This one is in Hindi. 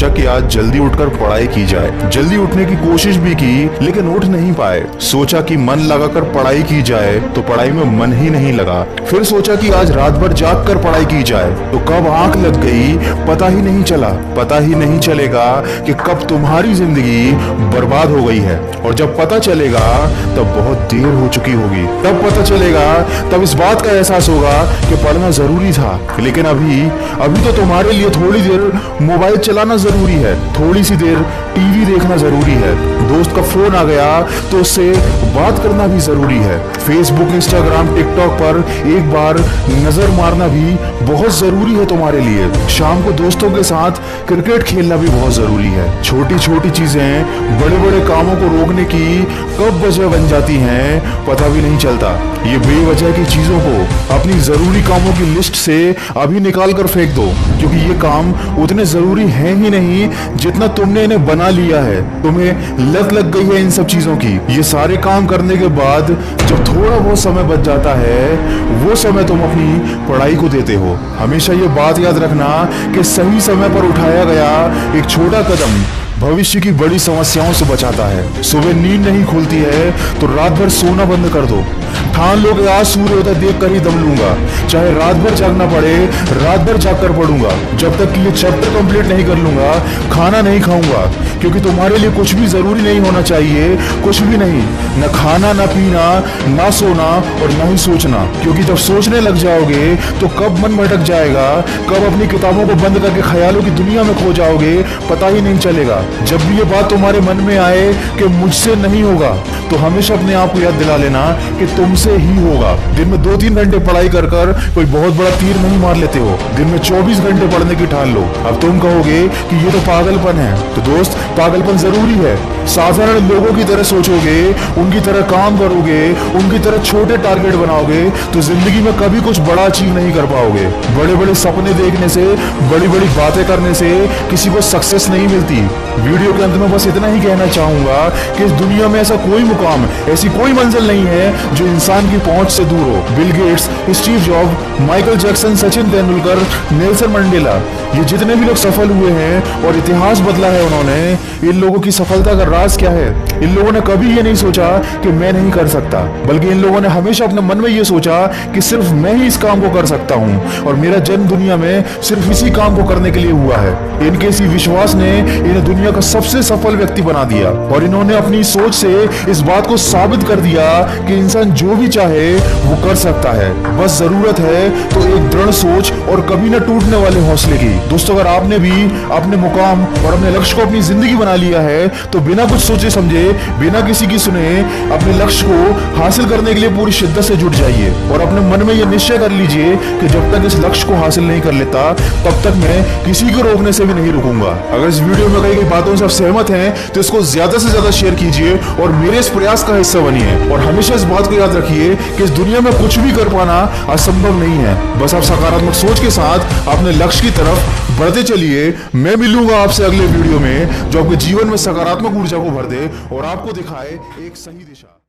सोचा कि आज जल्दी उठकर पढ़ाई की जाए। जल्दी उठने की कोशिश भी की लेकिन उठ नहीं पाए। सोचा कि मन लगाकर पढ़ाई की जाए तो पढ़ाई में मन ही नहीं लगा। फिर सोचा कि आज रात भर जाग कर पढ़ाई की जाए तो कब आंख लग गई पता ही नहीं चला। पता ही नहीं चलेगा कि कब तुम्हारी जिंदगी बर्बाद हो गई है, और जब पता चलेगा तब बहुत देर हो चुकी होगी। तब पता चलेगा, तब इस बात का एहसास होगा कि पढ़ना जरूरी था। लेकिन अभी तो तुम्हारे लिए थोड़ी देर मोबाइल चलाना जरूरी है, थोड़ी सी देर टीवी देखना जरूरी है, दोस्त का फोन आ गया तो उससे बात करना भी जरूरी है। फेसबुक, इंस्टाग्राम, टिकटॉक पर एक बार नजर मारना भी बहुत जरूरी है तुम्हारे लिए। शाम को दोस्तों के साथ क्रिकेट खेलना भी बहुत जरूरी है। छोटी छोटी चीजें बड़े बड़े कामों को रोकने की कब वजह बन जाती हैं पता भी नहीं चलता। ये बेवजह की चीजों को अपनी जरूरी कामों की लिस्ट से अभी निकाल कर फेंक दो, क्योंकि ये काम उतने जरूरी हैं ही नहीं जितना तुमने इन्हें बना लिया है। तुम्हें लत लग गई है इन सब चीजों की। ये सारे काम करने के बाद जब थोड़ा बहुत समय बच जाता है, वो समय तुम अपनी पढ़ाई को देते हो। हमेशा ये बात याद रखना कि सही समय पर उठाया गया एक छोटा कदम भविष्य की बड़ी समस्याओं से बचाता है। सुबह नींद नहीं खुलती है तो रात भर सोना बंद कर दो। ठान लो कि आज सूर्योदय देख कर ही दम लूंगा, चाहे रात भर जागना पड़े, रात भर जाग कर पढ़ूंगा। जब तक कि ये चैप्टर कंप्लीट नहीं कर लूंगा खाना नहीं खाऊंगा, क्योंकि तुम्हारे लिए कुछ भी जरूरी नहीं होना चाहिए, कुछ भी नहीं, न खाना, न पीना, ना सोना और न ही सोचना। क्योंकि जब सोचने लग जाओगे तो कब मन भटक जाएगा, कब अपनी किताबों को बंद करके ख्यालों की दुनिया में खो जाओगे पता ही नहीं चलेगा। जब भी ये बात तुम्हारे मन में आए कि मुझसे नहीं होगा, तो हमेशा अपने आप को याद दिला लेना कि तुमसे ही होगा। दिन में 2-3 घंटे पढ़ाई कर कोई बहुत बड़ा तीर नहीं मार लेते हो। दिन में 24 घंटे पढ़ने की ठान लो। अब तुम कहोगे कि ये तो पागलपन है, तो दोस्त पागलपन जरूरी है। साधारण लोगों की तरह सोचोगे, उनकी तरह काम करोगे, उनकी तरह छोटे टारगेट बनाओगे तो जिंदगी में कभी कुछ बड़ा अचीव नहीं कर पाओगे। बड़े बड़े सपने देखने से, बड़ी बड़ी बातें करने से किसी को सक्सेस नहीं मिलती। वीडियो के अंत में बस इतना ही कहना चाहूंगा कि इस दुनिया में ऐसा कोई मुकाम, ऐसी कोई मंजिल नहीं है जो इंसान की पहुंच से दूर हो। Bill Gates, Steve job, Michael Jackson, Sachin Tendulkar, Nelson Mandela, ये जितने भी लोग सफल हुए हैं और इतिहास बदला है उन्होंने, इन लोगों की सफलता का राज क्या है? इन लोगों ने कभी ये नहीं सोचा कि मैं नहीं कर सकता, बल्कि इन लोगों ने हमेशा अपने मन में ये सोचा कि सिर्फ मैं ही इस काम को कर सकता हूँ और मेरा जन्म दुनिया में सिर्फ इसी काम को करने के लिए हुआ है। इनके इसी विश्वास ने इन्हें दुनिया का सबसे सफल व्यक्ति बना दिया, और इन्होंने अपनी सोच से इस बात को साबित कर दिया कि इंसान जो भी चाहे वो कर सकता है। बस जरूरत है तो एक दृढ़ सोच और कभी न टूटने वाले हौसले की। दोस्तों, अगर आपने भी अपने मुकाम और अपने लक्ष्य को अपनी जिंदगी बना लिया है तो बिना कुछ सोचे समझे, बिना किसी की सुने, अपने लक्ष्य को हासिल करने के लिए पूरी शिद्दत से जुट जाइए और अपने मन में यह निश्चय कर लीजिए कि जब तक इस लक्ष्य को हासिल नहीं कर लेता तब तक मैं किसी को रोकने से भी नहीं रुकूंगा। अगर इस वीडियो में कई बातों से आप सहमत हैं तो इसको ज्यादा से ज्यादा शेयर कीजिए और मेरे इस प्रयास का हिस्सा बनिए। और हमेशा इस बात को याद रखिए कि इस दुनिया में कुछ भी कर पाना असंभव नहीं है। बस आप सकारात्मक सोच के साथ अपने लक्ष्य की तरफ बढ़ते चलिए। मैं मिलूंगा आपसे अगले वीडियो में जो आपके जीवन में सकारात्मक ऊर्जा को भर दे और आपको दिखाए एक सही दिशा।